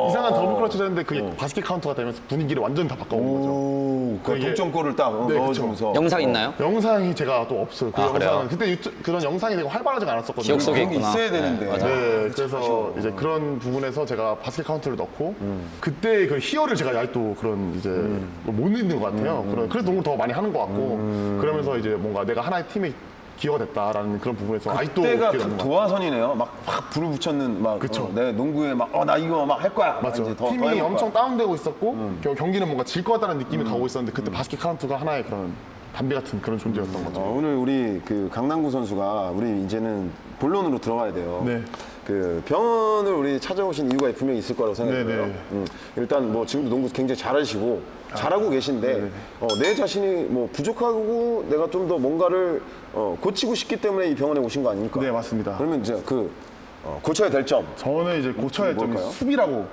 이상한 더블 클러치를 했는데 그게 바스켓 카운터가 되면서 분위기를 완전 다 바꿔온 거죠. 그 그게- 동점골을 딱 네, 넣어주면서. 영상 있나요? 영상이 제가 또 없어요. 그 아, 영상은 그래요? 그때 그런 영상이 되게 활발하지가 않았었거든요. 기억 속에 그런 게 있구나. 있어야 되는데. 맞아. 네, 그래서 이제 그런 부분에서 제가 바스켓 카운트를 넣고 그때 그 희열을 제가 아직도 그런 이제 못 잊는 것 같아요. 그래서 농구를 더 많이 하는 것 같고 그러면서 이제 뭔가 내가 하나의 팀의 기여가 됐다라는 그런 부분에서 아직도 그때가 기억이 나는 것 같아요. 도화선이네요. 막 불을 붙였는 막 그쵸. 내 농구에 막 나 이거 막 할 거야. 맞죠. 이제 더 팀이 해볼 엄청 거야. 다운되고 있었고 경기는 뭔가 질 것 같다는 느낌이 가고 있었는데 그때 바스켓 카운트가 하나의 그런 담배 같은 그런 존재였던 거죠. 오늘 우리 그 강남구 선수가 우리 이제는 본론으로 들어가야 돼요. 네. 그 병원을 우리 찾아오신 이유가 분명히 있을 거라고 생각해요. 네네. 일단 뭐 지금도 농구 굉장히 잘하시고 잘하고 계신데 내 자신이 뭐 부족하고 내가 좀 더 뭔가를 고치고 싶기 때문에 이 병원에 오신 거 아닙니까? 네, 맞습니다. 그러면 이제 그 고쳐야 될 점. 저는 이제 고쳐야 할 점이 뭘까요? 수비라고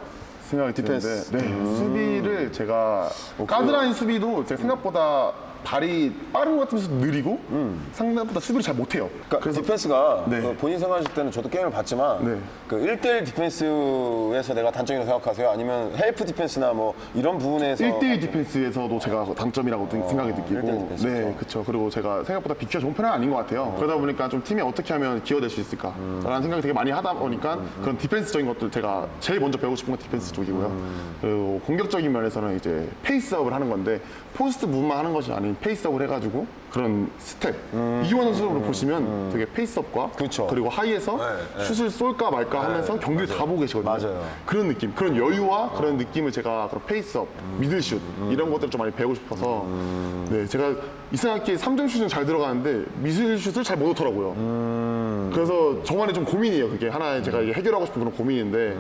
생각이 디펜스. 드는데 수비를 제가 가드라인 수비도 제가 생각보다 발이 빠른 것 같으면서 느리고 생각보다 수비를 잘 못해요. 그러니까 디펜스가 네. 그 본인 생각하실 때는 저도 게임을 봤지만 네. 그 1대1 디펜스에서 내가 단점이라고 생각하세요? 아니면 헬프 디펜스나 뭐 이런 부분에서 1대1 디펜스에서도 제가 단점이라고 생각이 1대1 느끼고 디펜스. 네, 그렇죠. 그리고 제가 생각보다 비키가 좋은 편은 아닌 것 같아요. 그러다 보니까 좀 팀이 어떻게 하면 기여될 수 있을까라는 생각을 되게 많이 하다 보니까 그런 디펜스적인 것들 제가 제일 먼저 배우고 싶은 건 디펜스 쪽이고요. 그리고 공격적인 면에서는 이제 페이스업을 하는 건데 포스트 무브만 하는 것이 아닌 페이스업을 해가지고 그런 스텝 이기원 선수를 보시면 되게 페이스업과 그쵸. 그리고 하이에서 슛을 쏠까 말까 하면서 경기를 다 보고 계시거든요. 맞아요. 그런 느낌, 그런 여유와 그런 느낌을 제가 그런 페이스업, 미들슛 이런 것들을 좀 많이 배우고 싶어서 네, 제가 이상하게 3점 슛은 잘 들어가는데 미들슛을 잘 못 넣더라고요. 그래서 저만의 좀 고민이에요. 그게 하나의 제가 이게 해결하고 싶은 그런 고민인데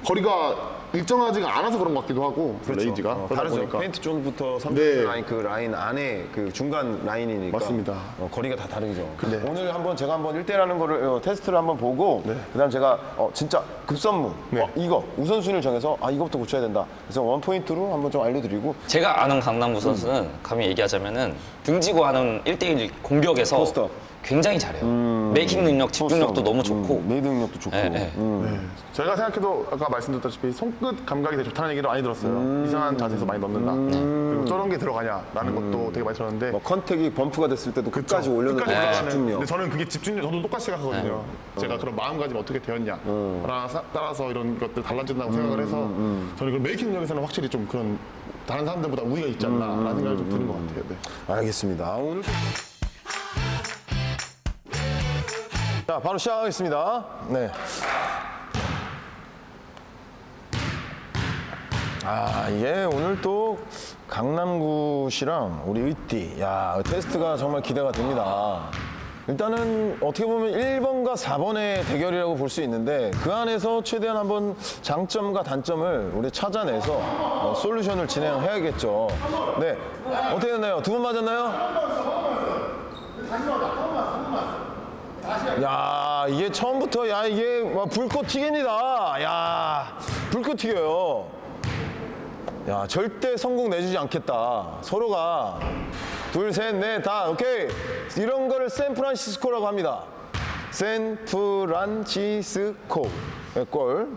거리가 일정하지가 않아서 그런 것 같기도 하고 레이지가 그러다 다르죠. 보니까. 페인트 존부터 3점 네. 라인 그 라인 안에 그 중간 라인이니까 맞습니다. 거리가 다 다르죠. 네. 오늘 한번 제가 한번 1대1하는 거를 테스트를 한번 보고 그다음 제가 진짜 급선무 네. 이거 우선순위를 정해서 이거부터 고쳐야 된다. 그래서 원 포인트로 한번 좀 알려드리고 제가 아는 강남구 선수는 감히 얘기하자면은 등지고 하는 1대1 공격에서 포스트업. 굉장히 잘해요. 메이킹 능력, 집중력도 너무 좋고. 메이드 능력도 좋고. 예, 예. 네. 제가 생각해도 아까 말씀드렸다시피 손끝 감각이 되게 좋다는 얘기를 많이 들었어요. 이상한 자세에서 많이 넣는다. 그리고 저런 게 들어가냐라는 것도 되게 많이 들었는데 뭐 컨택이 범프가 됐을 때도 끝까지 올려놓는 끝까지 올라가는. 집중력. 근데 저는 그게 집중력 저도 똑같이 생각하거든요. 제가 그런 마음가짐 어떻게 되었냐 따라서 이런 것들 달라진다고 생각을 해서 저는 그런 메이킹 능력에서는 확실히 좀 그런 다른 사람들보다 우위가 있지 않나라는 생각이 좀 드는 것 같아요. 네. 알겠습니다. 오늘 자, 바로 시작하겠습니다. 네. 이게 오늘 또 강남구시랑 우리 의띠. 야, 테스트가 정말 기대가 됩니다. 일단은 어떻게 보면 1번과 4번의 대결이라고 볼 수 있는데 그 안에서 최대한 한번 장점과 단점을 우리 찾아내서 솔루션을 진행해야겠죠. 네. 어떻게 됐나요? 두 번 맞았나요? 야, 이게 처음부터 이게 막 불꽃 튀깁니다. 야, 불꽃 튀겨요. 야, 절대 성공 내주지 않겠다. 서로가 둘, 셋, 넷, 다 오케이. 이런 거를 샌프란시스코라고 합니다. 샌프란시스코. 네, 골.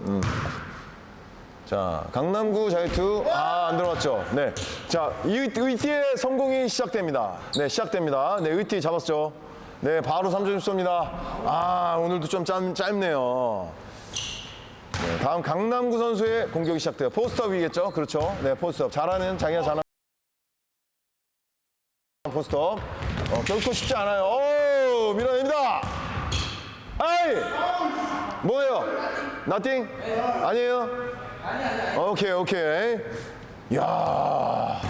자, 강남구 자유투. 안 들어갔죠. 네. 자, 의티의 성공이 시작됩니다. 네, 시작됩니다. 네, 의티 잡았죠. 네, 바로 3점 쏩니다. 오늘도 좀 짧네요. 네, 다음 강남구 선수의 공격이 시작돼요. 포스트업이겠죠? 그렇죠. 네, 포스트업. 자기가 잘하는 포스트업. 결코 쉽지 않아요. 오, 밀어냅니다. 아이! 뭐예요? 나띵? 아니에요? 오케이. 이야.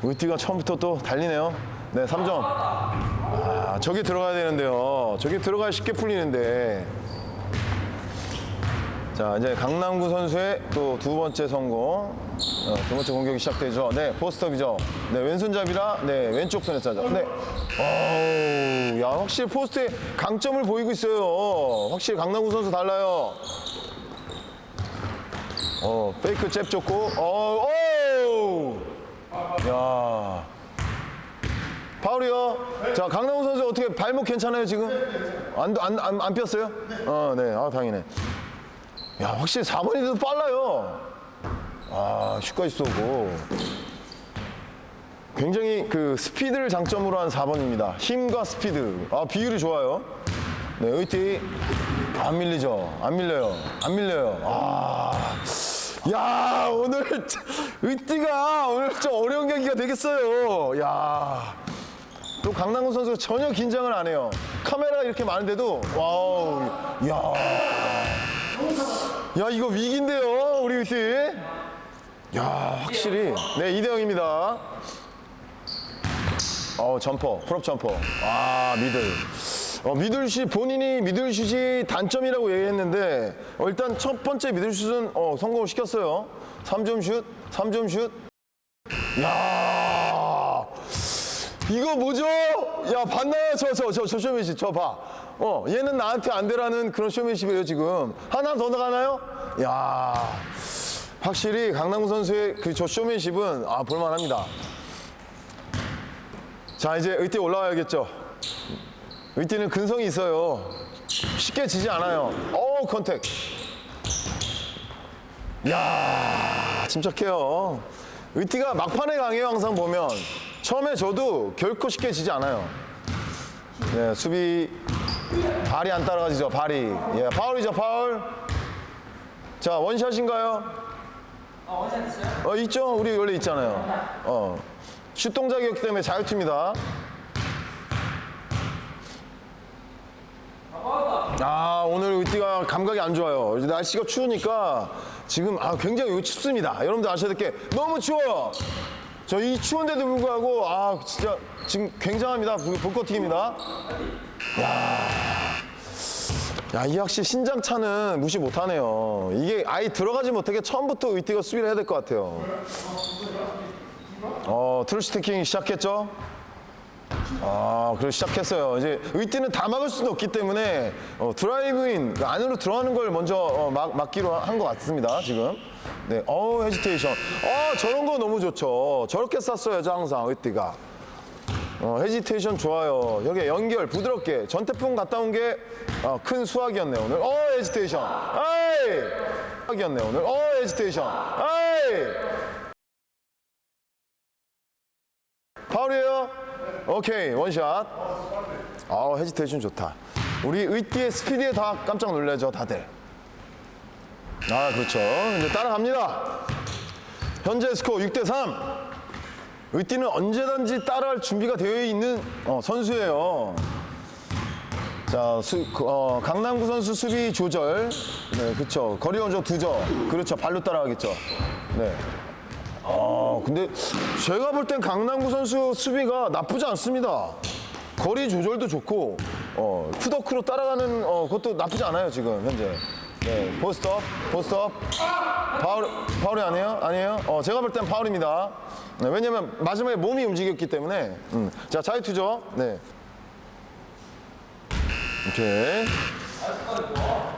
의티가 처음부터 또 달리네요. 네, 3점. 저게 들어가야 되는데요. 저게 들어가야 쉽게 풀리는데. 자, 이제 강남구 선수의 또 두 번째 성공. 두 번째 공격이 시작되죠. 네, 포스트업이죠. 네, 왼손잡이라, 네, 왼쪽 손에 짜죠. 네. 어우, 야, 확실히 포스트에 강점을 보이고 있어요. 확실히 강남구 선수 달라요. 페이크 잽 좋고, 야. 파울이요. 자, 강남구 선수 어떻게 발목 괜찮아요, 지금? 안 삐었어요? 네. 아, 다행이네. 야, 확실히 4번이 더 빨라요. 아, 슛까지 쏘고. 굉장히 그 스피드를 장점으로 한 4번입니다. 힘과 스피드. 아, 비율이 좋아요. 네, 의티. 안 밀리죠? 안 밀려요. 안 밀려요. 아. 야, 오늘 의티가 오늘 좀 어려운 경기가 되겠어요. 야. 또 강남구 선수가 전혀 긴장을 안 해요. 카메라 이렇게 많은데도 와우. 야. 야, 이거 위기인데요, 우리 의티. 야, 확실히. 네, 2대0입니다. 점퍼, 풀업 점퍼. 아, 미들. 미들슛, 본인이 미들슛이 단점이라고 얘기했는데, 일단 첫 번째 미들슛은 성공을 시켰어요. 3점 슛, 3점 슛. 야, 이거 뭐죠? 야, 봤나요? 저 쇼맨십, 저 봐. 얘는 나한테 안 되라는 그런 쇼맨십이에요, 지금. 하나 더 나가나요? 야, 확실히 강남구 선수의 그 저 쇼맨십은, 볼만합니다. 자, 이제 의띠 올라와야겠죠. 의띠는 근성이 있어요. 쉽게 지지 않아요. 컨택. 야, 침착해요. 의띠가 막판에 강해요, 항상 보면. 처음에 저도 결코 쉽게 지지 않아요. 네, 수비 발이 안 따라가지죠, 발이. 예, 파울이죠, 파울. 자, 원샷인가요? 원샷 있어요? 있죠. 우리 원래 있잖아요. 슛 동작이었기 때문에 자유투입니다. 아, 오늘 의띠가 감각이 안 좋아요. 이제 날씨가 추우니까 지금 굉장히 춥습니다. 여러분들 아셔야 될 게 너무 추워요. 저 이 추운데도 불구하고 진짜 지금 굉장합니다. 볼커팅입니다. 야, 이 확실히 신장차는 무시 못하네요. 이게 아예 들어가지 못하게 처음부터 의띠가 수비를 해야 될 것 같아요. 트루스티킹 시작했죠? 그래서 시작했어요. 이제 의띠는 다 막을 수는 없기 때문에 드라이브인 안으로 들어가는 걸 먼저 막기로 한 것 같습니다. 지금. 네, 헤지테이션. 저런 거 너무 좋죠. 저렇게 쐈어야죠, 항상 의띠가. 헤지테이션 좋아요. 여기 연결 부드럽게 전태풍 갔다 온 게 큰 수학이었네 오늘. 헤지테이션. 에이! 수학이었네 오늘. 헤지테이션. 에이! 파울이에요. 오케이, 원샷. 헤지테이션 좋다. 우리 의띠의 스피드에 다 깜짝 놀라죠, 다들. 그렇죠. 이제 따라갑니다. 현재 스코어 6대3. 의띠는 언제든지 따라할 준비가 되어 있는 선수예요. 자, 강남구 선수 수비 조절. 네, 그렇죠. 거리 원정 2점. 그렇죠. 발로 따라가겠죠. 네. 근데 제가 볼 땐 강남구 선수 수비가 나쁘지 않습니다. 거리 조절도 좋고, 푸더크로 따라가는 그것도 나쁘지 않아요, 지금 현재. 네, 포스트업. 파울이 아니에요? 아니에요? 제가 볼 땐 파울입니다. 네, 왜냐면 마지막에 몸이 움직였기 때문에. 자, 자유투죠. 네. 오케이.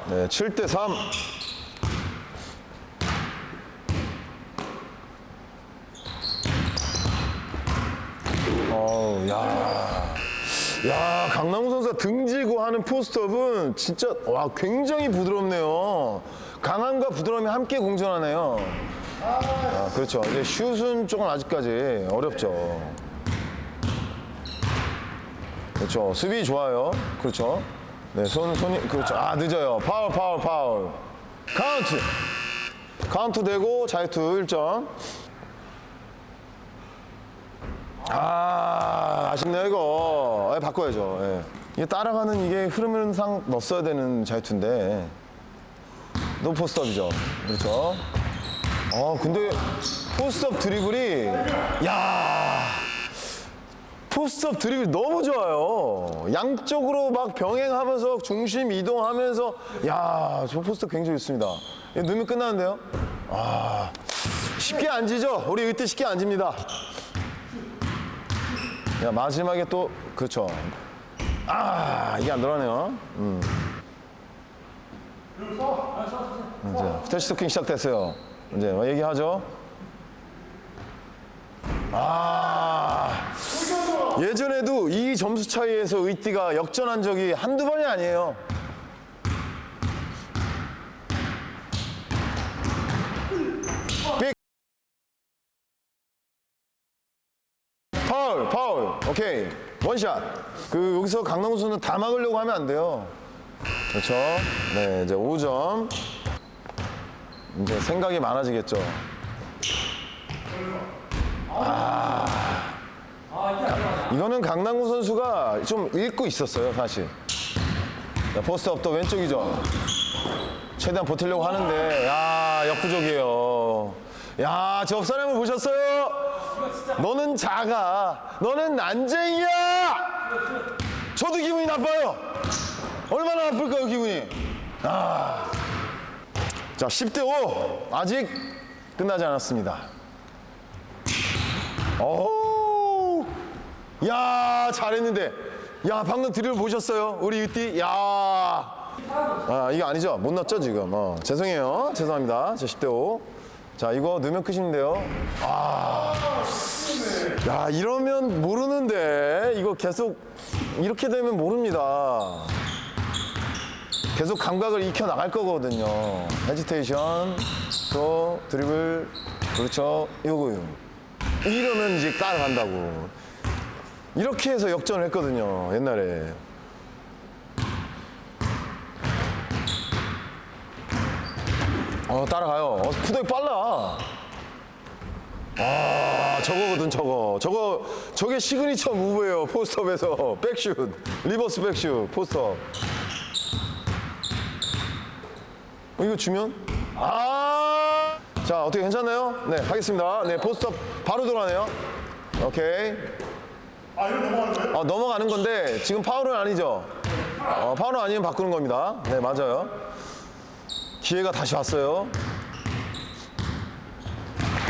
네, 7대3. 야, 강남구 선수가 등지고 하는 포스트업은 진짜 굉장히 부드럽네요. 강함과 부드러움이 함께 공존하네요. 그렇죠. 이제 슛은 조금 아직까지 어렵죠. 그렇죠. 수비 좋아요. 그렇죠. 네, 손이 그렇죠. 늦어요. 파울. 카운트 되고 자유투 1점. 아쉽네요, 이거. 바꿔야죠. 예. 이게 따라가는 이게 흐름상 넣었어야 되는 자유투인데. 노 포스트업이죠. 그렇죠. 근데 포스트업 드리블이, 포스트업 드리블 너무 좋아요. 양쪽으로 막 병행하면서 중심 이동하면서 야, 저 포스트업 굉장히 좋습니다. 이거 넣으면 끝나는데요? 아, 쉽게 안 지죠? 우리 의태 쉽게 안 집니다. 야, 마지막에 또 그렇죠. 아, 이게 안 들어가네요. 이제 스태시 토킹 시작됐어요. 이제 얘기하죠. 아, 예전에도 이 점수 차이에서 의띠가 역전한 적이 한두 번이 아니에요. 파울, 오케이. 원샷. 여기서 강남구 선수는 다 막으려고 하면 안 돼요. 그렇죠. 네, 이제 5점. 이제 생각이 많아지겠죠. 이거는 강남구 선수가 좀 읽고 있었어요, 사실. 자, 포스트업도 왼쪽이죠. 최대한 버티려고 하는데, 야, 역부족이에요. 야, 저 옆사람을 보셨어요? 너는 작아. 너는 난쟁이야! 저도 기분이 나빠요. 얼마나 나쁠까요, 기분이? 아. 자, 10대5. 아직 끝나지 않았습니다. 오, 야, 잘했는데. 야, 방금 드리블 보셨어요? 우리 유띠? 야. 아, 이거 아니죠? 못 넣었죠, 지금? 죄송해요. 죄송합니다. 자, 10대5. 자, 이거 넣으면 끝인데요. 아. 야, 이러면 모르는데. 이거 계속, 이렇게 되면 모릅니다. 계속 감각을 익혀 나갈 거거든요. 헤지테이션, 또 드리블, 그렇죠. 요거. 이러면 이제 따라간다고. 이렇게 해서 역전을 했거든요, 옛날에. 따라가요. 푸덕이 빨라. 아, 저거거든, 저거. 저게 시그니처 무브예요, 포스트업에서. 백슛, 리버스 백슛, 포스트업. 이거 주면? 아! 자, 어떻게 괜찮나요? 네, 하겠습니다. 네, 포스트업 바로 들어가네요. 오케이. 아, 이거 넘어가는 거예요? 넘어가는 건데, 지금 파울은 아니죠? 파울은 아니면 바꾸는 겁니다. 네, 맞아요. 기회가 다시 왔어요.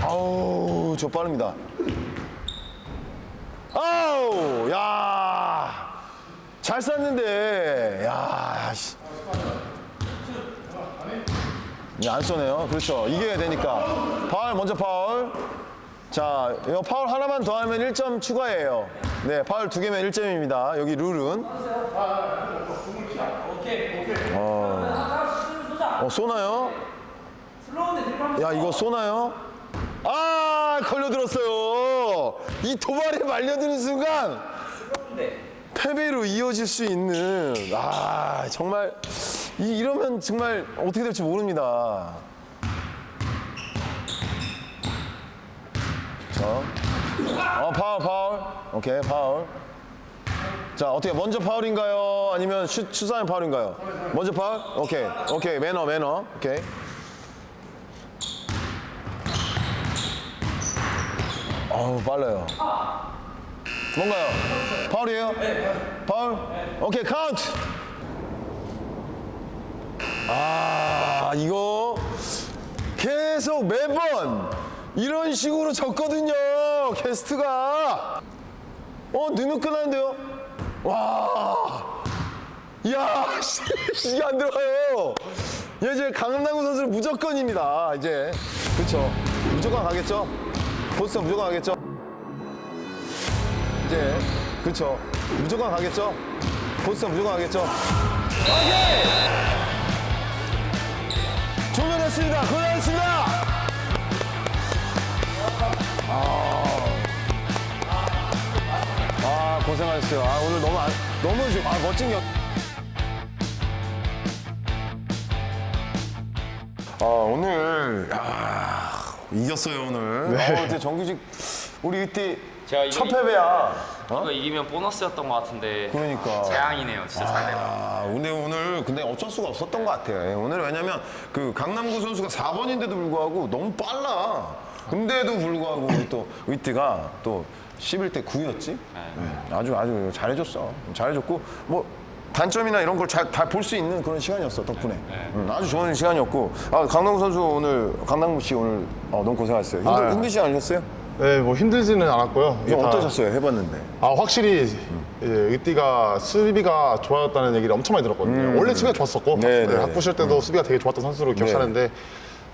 아우, 저 빠릅니다. 아우, 야, 잘 쐈는데, 야, 씨. 안 쏘네요. 그렇죠. 이겨야 되니까. 파울, 먼저 파울. 자, 이거 파울 하나만 더 하면 1점 추가예요. 네, 파울 2개면 1점입니다. 여기 룰은. 쏘나요? 야, 이거 쏘나요? 아, 걸려들었어요. 이 도발에 말려드는 순간 패배로 이어질 수 있는, 아, 정말 이러면 정말 어떻게 될지 모릅니다. 자, 파울. 오케이, 파울. 자, 어떻게 먼저 파울인가요? 아니면 슛사인 파울인가요? 먼저 파울? 오케이, 매너. 오케이. 어우, 빨라요. 뭔가요? 파울이에요? 파울? 오케이, 카운트. 아, 이거 계속 매번 이런 식으로 졌거든요, 게스트가. 넣으면 끝나는데요? 와, 이야, 이게 안 들어가요. 이제 강남구 선수는 무조건입니다, 이제. 그렇죠. 무조건 가겠죠? 포스터 무조건 가겠죠? 이제, 그렇죠. 무조건 가겠죠? 포스터 무조건 가겠죠? 오케이! 조명했습니다. 고생하셨습니다. 고생하셨어요. 오늘 너무 멋진 경. 오늘 이겼어요 오늘. 네. 정규직 우리 이때 제가 이거 첫 패배야. 이거 이기면 보너스였던 것 같은데 그러니까. 재앙이네요. 진짜 잘해요. 오늘 근데 어쩔 수가 없었던 것 같아. 오늘 왜냐면 그 강남구 선수가 4번인데도 불구하고 너무 빨라. 근데도 불구하고 우리 또 의띠가 또 11대 9였지. 아주 잘해줬어. 잘해줬고 뭐 단점이나 이런 걸 잘 다 볼 수 있는 그런 시간이었어 덕분에. 아주 좋은 시간이었고. 강남구 선수 오늘 강남구 씨 오늘 너무 고생하셨어요. 힘드시지 않으셨어요? 네, 뭐 힘들지는 않았고요. 좀 어떠셨어요? 해봤는데. 확실히 이제 의띠가 수비가 좋았다는 얘기를 엄청 많이 들었거든요. 원래 수비가 좋았었고 학부 시절 때도 수비가 되게 좋았던 선수로 기억하는데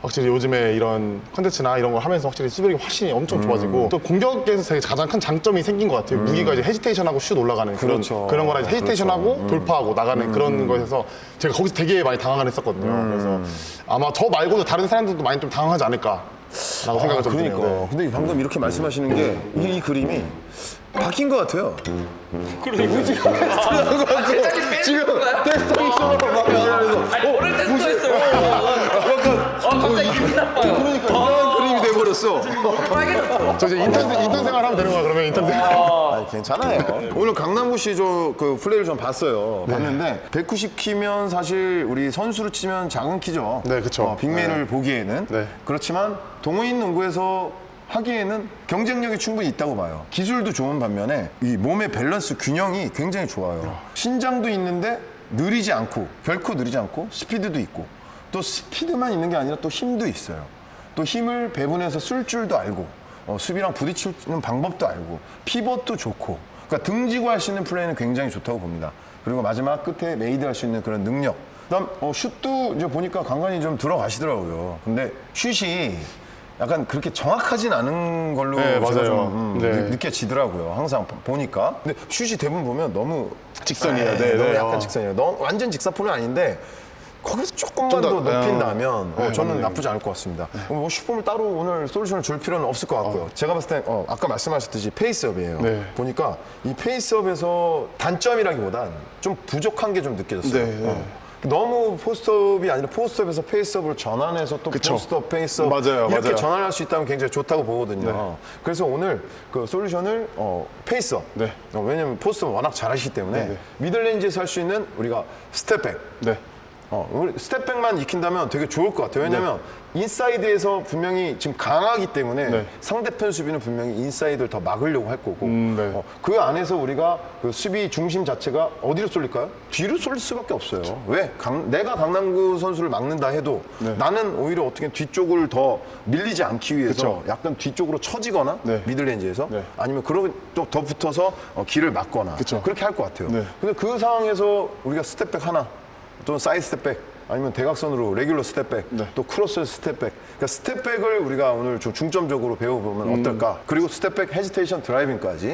확실히 요즘에 이런 컨텐츠나 이런 걸 하면서 확실히 수비력이 훨씬 엄청 좋아지고 또 공격에서 되게 가장 큰 장점이 생긴 것 같아요. 무기가 이제 헤지테이션하고 슛 올라가는 그렇죠. 그런 거랑 이제 헤지테이션하고 돌파하고 나가는 그런 거에서 제가 거기서 되게 많이 당황을 했었거든요. 그래서 아마 저 말고도 다른 사람들도 많이 좀 당황하지 않을까 라고 생각을 좀 그러니까. 드네요. 근데 방금 이렇게 말씀하시는 게 이 그림이 바뀐 것 같아요. 그러니까 들어간 것 같고 지금 테스트 있어. 오늘 테스트했어요. 갑자기 기분 나빠요. 그러니까 이상한 그림이 돼버렸어. 저 이제 인턴 생활 하면 되는 거야, 그러면 인턴 생활. 괜찮아요. 오늘 강남구 씨 그 플레이를 좀 봤어요. 봤는데 190키면 사실 우리 선수로 치면 작은 키죠. 네, 그쵸. 빅맨을 보기에는. 네. 그렇지만 동호인 농구에서 하기에는 경쟁력이 충분히 있다고 봐요. 기술도 좋은 반면에 이 몸의 밸런스 균형이 굉장히 좋아요. 신장도 있는데 느리지 않고 결코 느리지 않고 스피드도 있고 또 스피드만 있는 게 아니라 또 힘도 있어요. 또 힘을 배분해서 쓸 줄도 알고 수비랑 부딪히는 방법도 알고 피벗도 좋고 그러니까 등지고 할 수 있는 플레이는 굉장히 좋다고 봅니다. 그리고 마지막 끝에 메이드 할 수 있는 그런 능력. 그다음 슛도 이제 보니까 간간히 좀 들어가시더라고요. 근데 슛이 약간 그렇게 정확하진 않은 걸로 네, 제가 맞아요. 좀 네. 느껴지더라고요. 항상 보니까. 근데 슛이 대부분 보면 너무 직선이에요. 네, 네, 너무 네. 약간 직선이에요. 너무 완전 직사포는 아닌데 거기서 조금만 좀 더 더, 높인다면 저는 맞네요. 나쁘지 않을 것 같습니다. 뭐 슈퍼를 따로 오늘 솔루션을 줄 필요는 없을 것 같고요. 제가 봤을 때 아까 말씀하셨듯이 페이스업이에요. 네. 보니까 이 페이스업에서 단점이라기보단 좀 부족한 게 좀 느껴졌어요. 네. 너무 포스트업이 아니라 포스트업에서 페이스업으로 전환해서 또 그쵸. 포스트업, 페이스업 맞아요, 이렇게 맞아요. 전환할 수 있다면 굉장히 좋다고 보거든요. 네. 그래서 오늘 그 솔루션을 페이스업. 네. 왜냐면 포스트업 워낙 잘하시기 때문에 네. 미들레인지에서 할 수 있는 우리가 스텝백. 네. 우리 스텝백만 익힌다면 되게 좋을 것 같아요. 왜냐면 인사이드에서 분명히 지금 강하기 때문에 네. 상대편 수비는 분명히 인사이드를 더 막으려고 할 거고 네. 그 안에서 우리가 그 수비 중심 자체가 어디로 쏠릴까요? 뒤로 쏠릴 수밖에 없어요. 왜? 내가 강남구 선수를 막는다 해도 네. 나는 오히려 어떻게 뒤쪽을 더 밀리지 않기 위해서 그쵸. 약간 뒤쪽으로 처지거나 네. 미들레인지에서 네. 아니면 그런 또 더 붙어서 길을 막거나 그쵸. 그렇게 할 것 같아요. 네. 근데 그 상황에서 우리가 스텝백 하나 또는 사이드 스텝백 아니면 대각선으로 레귤러 스텝백 네. 또 크로스 스텝백 그러니까 스텝백을 우리가 오늘 좀 중점적으로 배워보면 어떨까 그리고 스텝백 헤지테이션 드라이빙까지 네.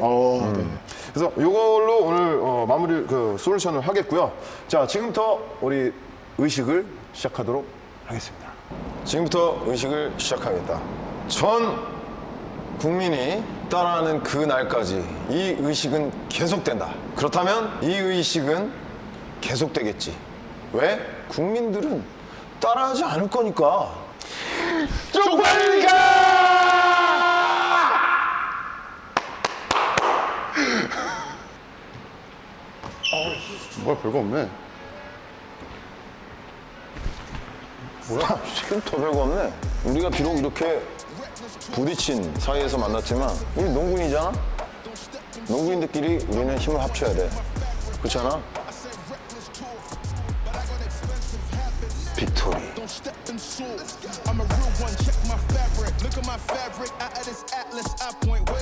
그래서 이걸로 오늘 마무리 그 솔루션을 하겠고요. 자 지금부터 우리 의식을 시작하도록 하겠습니다. 지금부터 의식을 시작하겠다. 전 국민이 따라하는 그 날까지 이 의식은 계속된다. 그렇다면 이 의식은 계속되겠지. 왜? 국민들은 따라하지 않을 거니까. 쪽팔리가! 뭐야, 별거 없네. 뭐야? 지금 더 별거 없네. 우리가 비록 이렇게 부딪힌 사이에서 만났지만 우리 농군이잖아? 농구인들끼리 우리는 힘을 합쳐야 돼. 그렇지 않아? 빅토리. I'm a real one, check my fabric. Look at my fabric, out of this atlas, I point where